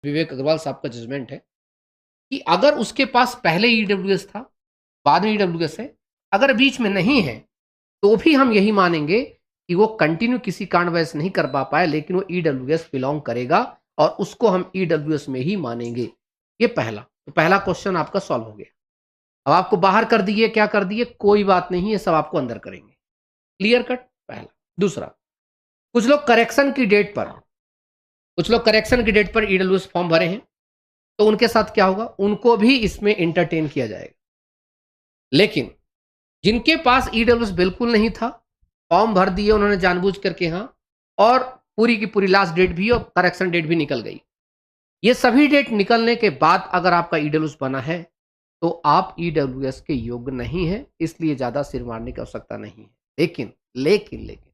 विवेक अग्रवाल साहब का जजमेंट है कि अगर उसके पास पहले ईडब्ल्यूएस था, बाद में ईडब्ल्यूएस है, अगर बीच में नहीं है तो भी हम यही मानेंगे कि वो कंटिन्यू किसी कारणवश नहीं कर पा पाए, लेकिन वो ईडब्ल्यूएस बिलोंग करेगा और उसको हम ईडब्ल्यूएस में ही मानेंगे। ये पहला, तो पहला क्वेश्चन आपका सॉल्व हो गया। अब आपको बाहर कर दिए, क्या कर दिए, कोई बात नहीं, ये सब आपको अंदर करेंगे। क्लियर कट, पहला। दूसरा, कुछ लोग करेक्शन की डेट पर ईडब्ल्यूएस फॉर्म भरे हैं, तो उनके साथ क्या होगा, उनको भी इसमें एंटरटेन किया जाएगा। लेकिन जिनके पास ईडब्ल्यूएस बिल्कुल नहीं था, फॉर्म भर दिए उन्होंने जानबूझ करके, हाँ, और पूरी की पूरी लास्ट डेट भी और करेक्शन डेट भी निकल गई, ये सभी डेट निकलने के बाद अगर आपका ईडब्ल्यूएस बना है तो आप ईडब्ल्यूएस के योग्य नहीं है, इसलिए ज्यादा सिर मारने की आवश्यकता नहीं है। लेकिन लेकिन लेकिन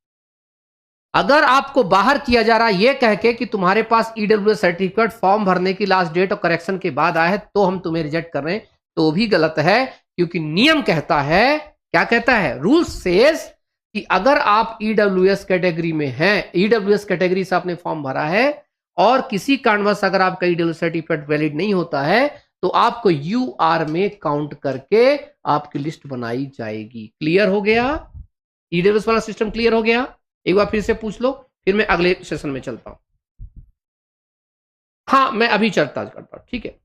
अगर आपको बाहर किया जा रहा है यह कह के कि तुम्हारे पास ईडब्ल्यूएस सर्टिफिकेट फॉर्म भरने की लास्ट डेट और करेक्शन के बाद आया है तो हम तुम्हें रिजेक्ट कर रहे हैं, तो भी गलत है, क्योंकि नियम कहता है, क्या कहता है, रूल सेज कि अगर आप ईडब्ल्यूएस कैटेगरी में हैं, ईडब्ल्यूएस कैटेगरी से आपने फॉर्म भरा है और किसी कारणवश अगर आपका ईडब्ल्यूएस सर्टिफिकेट वैलिड नहीं होता है तो आपको यूआर में काउंट करके आपकी लिस्ट बनाई जाएगी। क्लियर हो गया? ईडब्ल्यूएस वाला सिस्टम क्लियर हो गया? एक बार फिर से पूछ लो, फिर मैं अगले सेशन में चलता हूं। हाँ, मैं अभी चर्चा करता हूं, ठीक है।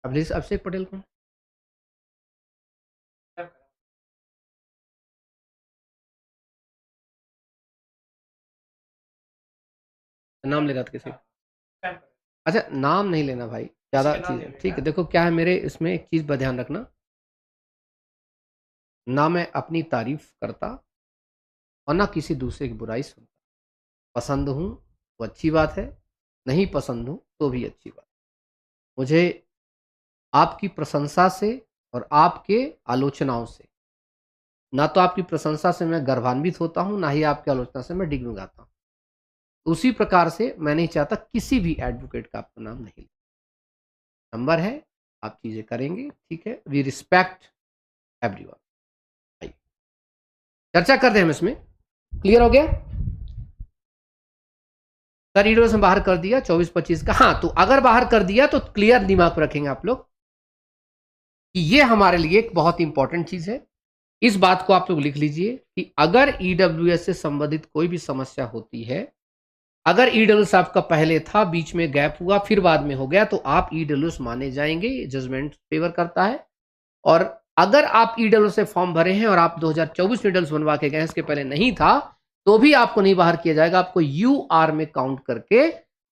अभिषेक पटेल कौन? नाम लेना था किसी? अच्छा, नाम नहीं लेना भाई, ज्यादा चीज, ठीक है। देखो क्या है, मेरे इसमें एक चीज पर ध्यान रखना, ना मैं अपनी तारीफ करता और ना किसी दूसरे की बुराई सुनता। पसंद हूं तो अच्छी बात है, नहीं पसंद हूं तो भी अच्छी बात। मुझे आपकी प्रशंसा से और आपके आलोचनाओं से, ना तो आपकी प्रशंसा से मैं गर्वान्वित होता हूं, ना ही आपकी आलोचना से मैं डिगमिगाता हूं। उसी प्रकार से मैं नहीं चाहता किसी भी एडवोकेट का आपका नाम नहीं ले। नंबर है, आप चीजें करेंगे, ठीक है। We respect everyone. चर्चा करते हैं हम इसमें। क्लियर हो गया? सर ईडब्ल्यूएस में बाहर कर दिया 24-25 का, हाँ, तो अगर बाहर कर दिया तो क्लियर दिमाग पर रखेंगे आप लोग कि ये हमारे लिए एक बहुत इंपॉर्टेंट चीज है। इस बात को आप लोग लिख लीजिए कि अगर ईडब्ल्यूएस से संबंधित कोई भी समस्या होती है, अगर ईडब्ल्यूएस आपका पहले था, बीच में गैप हुआ, फिर बाद में हो गया, तो आप ईडब्ल्यूएस माने जाएंगे, जजमेंट फेवर करता है। और अगर आप ईडब्ल्यूएस से फॉर्म भरे हैं और आप 2024 में ईडब्ल्यूएस बनवा के गए, इसके पहले नहीं था, तो भी आपको नहीं बाहर किया जाएगा, आपको यूआर में काउंट करके,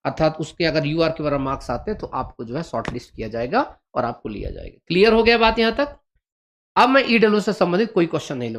अर्थात उसके अगर यूआर के बराबर मार्क्स आते हैं तो आपको जो है शॉर्टलिस्ट किया जाएगा और आपको लिया जाएगा। क्लियर हो गया बात यहां तक? अब मैं ईडब्ल्यूएस से संबंधित कोई क्वेश्चन नहीं लूंगा।